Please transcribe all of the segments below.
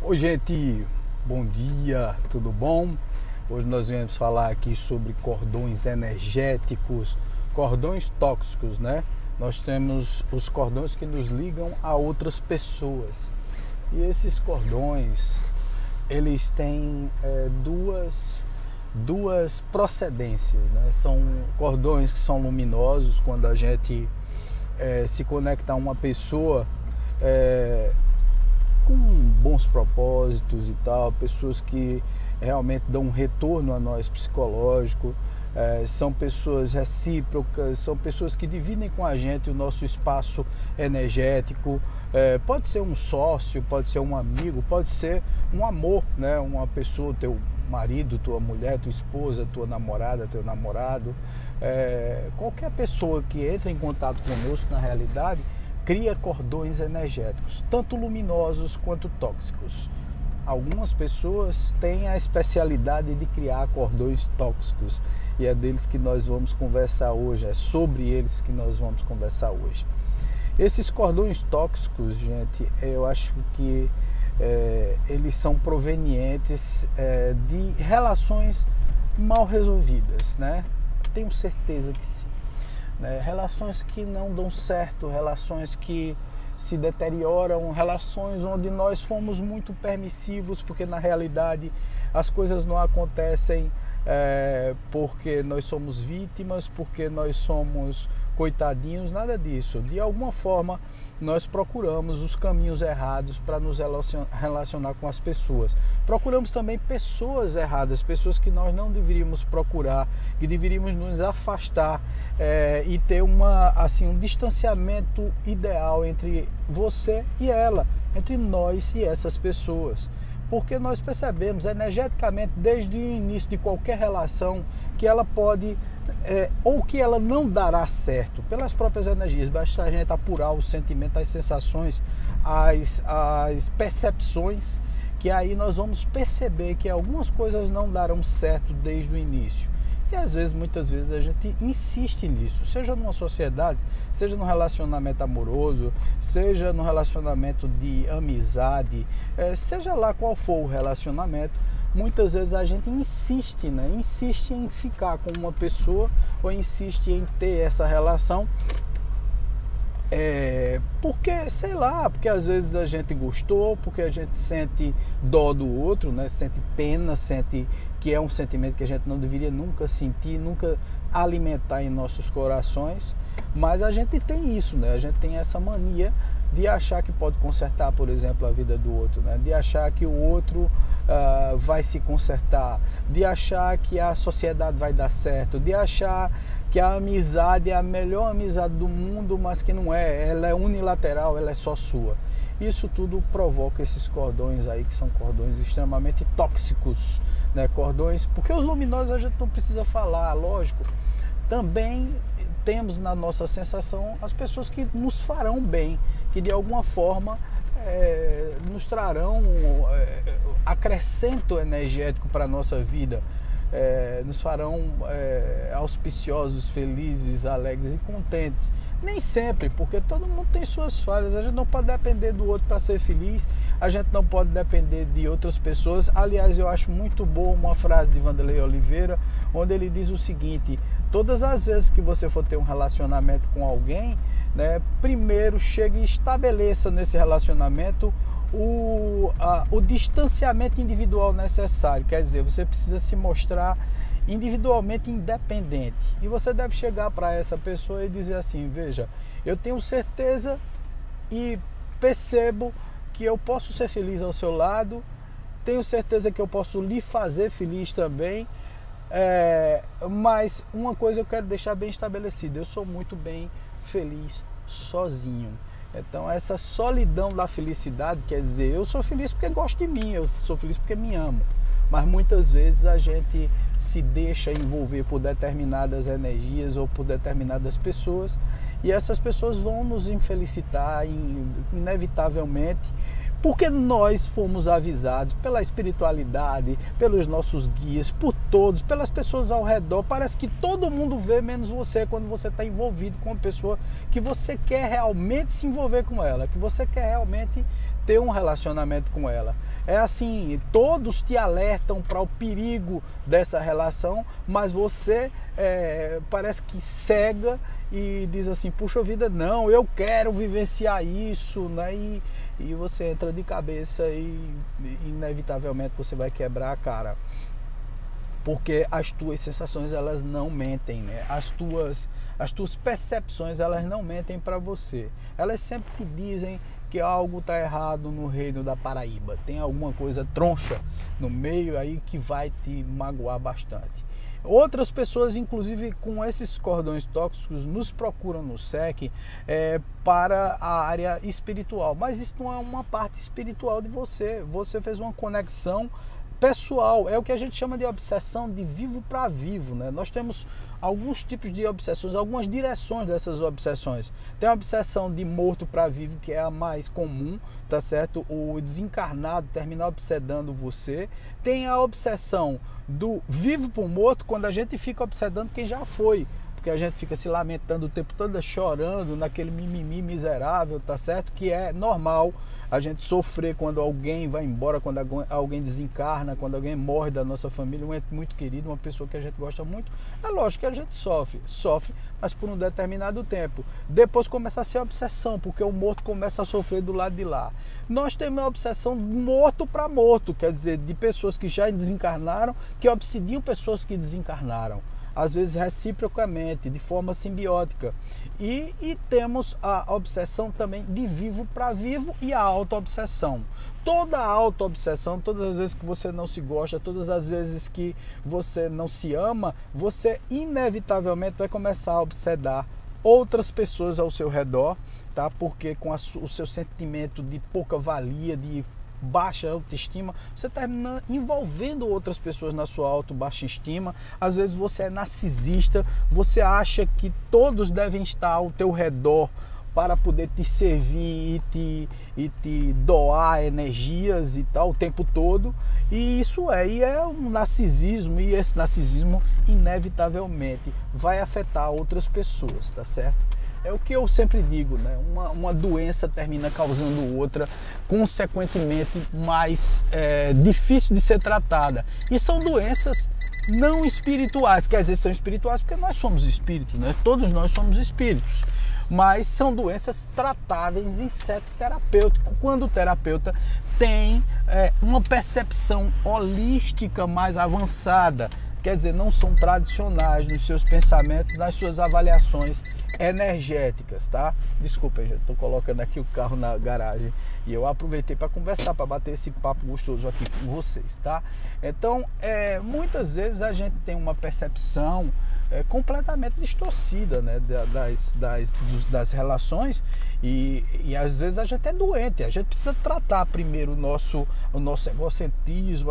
Oi, gente, bom dia, tudo bom? Hoje nós viemos falar aqui sobre cordões energéticos, cordões tóxicos, né? Nós temos os cordões que nos ligam a outras pessoas. E esses cordões, eles têm duas procedências, né? São cordões que são luminosos quando a gente se conecta a uma pessoa com bons propósitos e tal, pessoas que realmente dão um retorno a nós psicológico, são pessoas recíprocas, são pessoas que dividem com a gente o nosso espaço energético, pode ser um sócio, pode ser um amigo, pode ser um amor, né? Uma pessoa, teu marido, tua mulher, tua esposa, tua namorada, teu namorado, qualquer pessoa que entra em contato conosco na realidade, cria cordões energéticos, tanto luminosos quanto tóxicos. Algumas pessoas têm a especialidade de criar cordões tóxicos e é deles que nós vamos conversar hoje, é sobre eles que nós vamos conversar hoje. Esses cordões tóxicos, gente, eu acho que eles são provenientes de relações mal resolvidas, né? Tenho certeza que sim. Relações que não dão certo, relações que se deterioram, relações onde nós fomos muito permissivos, porque na realidade as coisas não acontecem porque nós somos vítimas, porque nós somos coitadinhos, nada disso. De alguma forma nós procuramos os caminhos errados para nos relacionar com as pessoas. Procuramos também pessoas erradas, pessoas que nós não deveríamos procurar, que deveríamos nos afastar e ter um distanciamento ideal entre você e ela, entre nós e essas pessoas. Porque nós percebemos energeticamente desde o início de qualquer relação que ela pode ou que ela não dará certo pelas próprias energias. Basta a gente apurar o sentimento, as sensações, as percepções, que aí nós vamos perceber que algumas coisas não darão certo desde o início. E às vezes, muitas vezes, a gente insiste nisso, seja numa sociedade, seja num relacionamento amoroso, seja num relacionamento de amizade, seja lá qual for o relacionamento, muitas vezes a gente insiste, né? Insiste em ficar com uma pessoa ou insiste em ter essa relação porque, sei lá, porque às vezes a gente gostou, porque a gente sente dó do outro, né? Sente pena, sente que é um sentimento que a gente não deveria nunca sentir, nunca alimentar em nossos corações, mas a gente tem isso, né? A gente tem essa mania de achar que pode consertar, por exemplo, a vida do outro, né? De achar que o outro vai se consertar, de achar que a sociedade vai dar certo, de achar que a amizade é a melhor amizade do mundo, mas que não é, ela é unilateral, ela é só sua. Isso tudo provoca esses cordões aí, que são cordões extremamente tóxicos, né? Cordões, porque os luminosos a gente não precisa falar, lógico. Também temos na nossa sensação as pessoas que nos farão bem, que de alguma forma nos trarão acrescento energético para a nossa vida. Nos farão auspiciosos, felizes, alegres e contentes. Nem sempre, porque todo mundo tem suas falhas. A gente não pode depender do outro para ser feliz. A gente não pode depender de outras pessoas. Aliás, eu acho muito boa uma frase de Vanderlei Oliveira, onde ele diz o seguinte: todas as vezes que você for ter um relacionamento com alguém, né, primeiro chegue e estabeleça nesse relacionamento o distanciamento individual necessário. Quer dizer, você precisa se mostrar individualmente independente e você deve chegar para essa pessoa e dizer assim: veja, eu tenho certeza e percebo que eu posso ser feliz ao seu lado, tenho certeza que eu posso lhe fazer feliz também, mas uma coisa eu quero deixar bem estabelecida: eu sou muito bem feliz sozinho. Então essa solidão da felicidade, quer dizer, eu sou feliz porque gosto de mim, eu sou feliz porque me amo, mas muitas vezes a gente se deixa envolver por determinadas energias ou por determinadas pessoas, e essas pessoas vão nos infelicitar inevitavelmente, Porque nós fomos avisados pela espiritualidade, pelos nossos guias, por todos, pelas pessoas ao redor. Parece que todo mundo vê menos você quando você está envolvido com uma pessoa que você quer realmente se envolver com ela, que você quer realmente ter um relacionamento com ela. É assim, todos te alertam para o perigo dessa relação, mas você parece que cega e diz assim, puxa vida, não, eu quero vivenciar isso, né? E você entra de cabeça e inevitavelmente você vai quebrar a cara. Porque as tuas sensações, elas não mentem, né? As tuas percepções, elas não mentem para você. Elas sempre te dizem que algo está errado no reino da Paraíba. Tem alguma coisa troncha no meio aí que vai te magoar bastante. Outras pessoas, inclusive com esses cordões tóxicos, nos procuram no SEC para a área espiritual. Mas isso não é uma parte espiritual de você. Você fez uma conexão pessoal, é o que a gente chama de obsessão de vivo para vivo, né? Nós temos alguns tipos de obsessões, algumas direções dessas obsessões. Tem a obsessão de morto para vivo, que é a mais comum, tá certo? O desencarnado terminar obsedando você. Tem a obsessão do vivo por morto, quando a gente fica obsedando quem já foi, porque a gente fica se lamentando o tempo todo, chorando naquele mimimi miserável, tá certo? Que é normal a gente sofrer quando alguém vai embora, quando alguém desencarna, quando alguém morre da nossa família, um ente muito querido, uma pessoa que a gente gosta muito. É lógico que a gente sofre, mas por um determinado tempo. Depois começa a ser obsessão, porque o morto começa a sofrer do lado de lá. Nós temos a obsessão morto para morto, quer dizer, de pessoas que já desencarnaram, que obsidiam pessoas que desencarnaram. Às vezes reciprocamente, de forma simbiótica. E temos a obsessão também de vivo para vivo e a auto-obsessão. Toda a auto-obsessão, todas as vezes que você não se gosta, todas as vezes que você não se ama, você inevitavelmente vai começar a obsedar outras pessoas ao seu redor, tá? Porque com o seu sentimento de pouca valia, de baixa autoestima, você termina envolvendo outras pessoas na sua baixa estima. Às vezes você é narcisista, você acha que todos devem estar ao teu redor para poder te servir e te doar energias e tal o tempo todo. E isso é um narcisismo, e esse narcisismo inevitavelmente vai afetar outras pessoas, tá certo? É o que eu sempre digo, né? Uma doença termina causando outra, consequentemente mais difícil de ser tratada. E são doenças não espirituais, quer dizer, são espirituais porque nós somos espíritos, né? Todos nós somos espíritos. Mas são doenças tratáveis em sete terapêutico, quando o terapeuta tem uma percepção holística mais avançada. Quer dizer, não são tradicionais nos seus pensamentos, nas suas avaliações energéticas, tá? Desculpem, já estou colocando aqui o carro na garagem e eu aproveitei para conversar, para bater esse papo gostoso aqui com vocês, tá? Então, muitas vezes a gente tem uma percepção completamente distorcida, né, das relações e às vezes a gente é doente. A gente precisa tratar primeiro o nosso egocentrismo,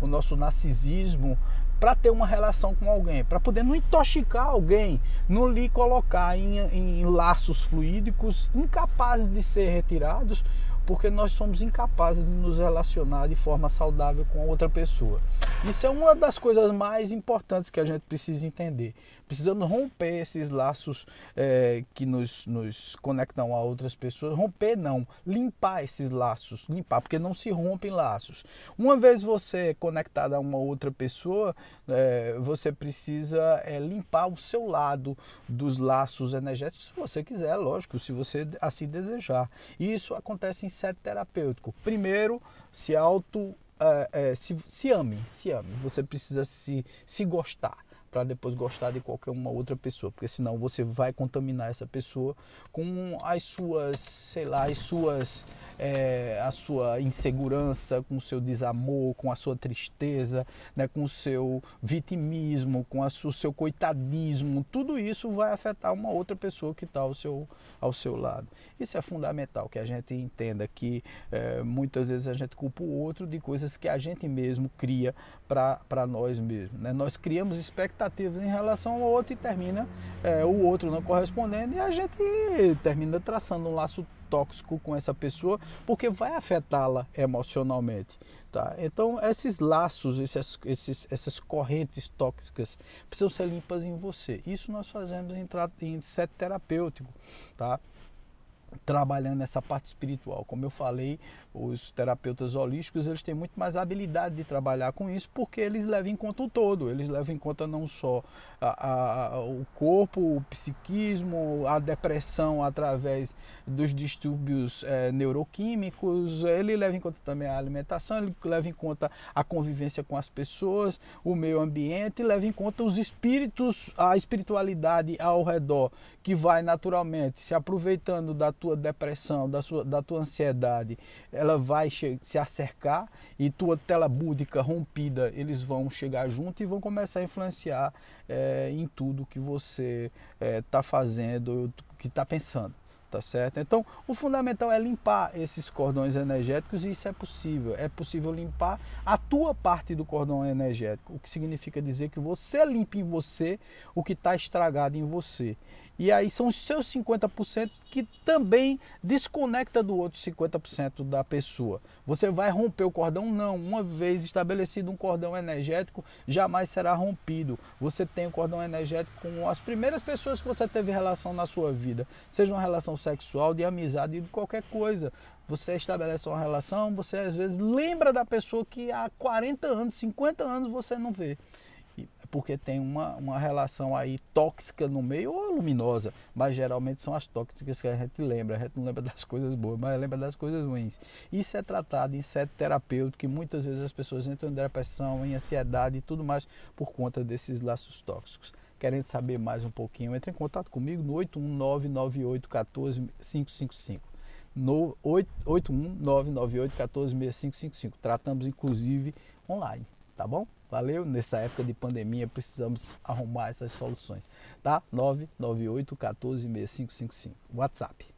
o nosso narcisismo, para ter uma relação com alguém, para poder não intoxicar alguém, não lhe colocar em laços fluídicos incapazes de ser retirados, porque nós somos incapazes de nos relacionar de forma saudável com outra pessoa. Isso é uma das coisas mais importantes que a gente precisa entender. Precisamos romper esses laços que nos conectam a outras pessoas. Romper não, limpar esses laços. Limpar, porque não se rompem laços. Uma vez você é conectado a uma outra pessoa, você precisa limpar o seu lado dos laços energéticos, se você quiser, lógico, se você assim desejar. E isso acontece em sete terapêutico. Primeiro, se ame. Você precisa se gostar, para depois gostar de qualquer uma outra pessoa, porque senão você vai contaminar essa pessoa com as suas, sei lá, a sua insegurança, com o seu desamor, com a sua tristeza, né, com o seu vitimismo, com o seu coitadismo. Tudo isso vai afetar uma outra pessoa que está ao seu lado. Isso é fundamental, que a gente entenda que muitas vezes a gente culpa o outro de coisas que a gente mesmo cria para nós mesmos, né? Nós criamos expectativas expectativas em relação ao outro e termina o outro não correspondendo, e a gente termina traçando um laço tóxico com essa pessoa, porque vai afetá-la emocionalmente, tá? Então esses laços, essas correntes tóxicas precisam ser limpas em você. Isso nós fazemos em set terapêutico, tá? Trabalhando essa parte espiritual. Como eu falei, os terapeutas holísticos, eles têm muito mais habilidade de trabalhar com isso, porque eles levam em conta o todo, eles levam em conta não só o corpo, o psiquismo, a depressão através dos distúrbios neuroquímicos, ele leva em conta também a alimentação, ele leva em conta a convivência com as pessoas, o meio ambiente, leva em conta os espíritos, a espiritualidade ao redor, que vai naturalmente se aproveitando da tua depressão, da tua ansiedade, ela vai se acercar, e tua tela búdica rompida, eles vão chegar junto e vão começar a influenciar em tudo que você está fazendo, que está pensando. Tá certo? Então, o fundamental é limpar esses cordões energéticos, e isso é possível. É possível limpar a tua parte do cordão energético, o que significa dizer que você limpa em você o que está estragado em você. E aí são os seus 50% que também desconecta do outro 50% da pessoa. Você vai romper o cordão? Não. Uma vez estabelecido um cordão energético, jamais será rompido. Você tem o cordão energético com as primeiras pessoas que você teve relação na sua vida, seja uma relação sexual, de amizade, de qualquer coisa. Você estabelece uma relação, você às vezes lembra da pessoa que há 40 anos, 50 anos você não vê. Porque tem uma relação aí tóxica no meio, ou luminosa, mas geralmente são as tóxicas que a gente não lembra das coisas boas, mas lembra das coisas ruins. Isso é tratado em set terapêutico, que muitas vezes as pessoas entram em depressão, em ansiedade e tudo mais por conta desses laços tóxicos. Querendo saber mais um pouquinho, entre em contato comigo no 81998146555. No 81998146555. Tratamos inclusive online, tá bom? Valeu? Nessa época de pandemia precisamos arrumar essas soluções, tá? 998146555. WhatsApp.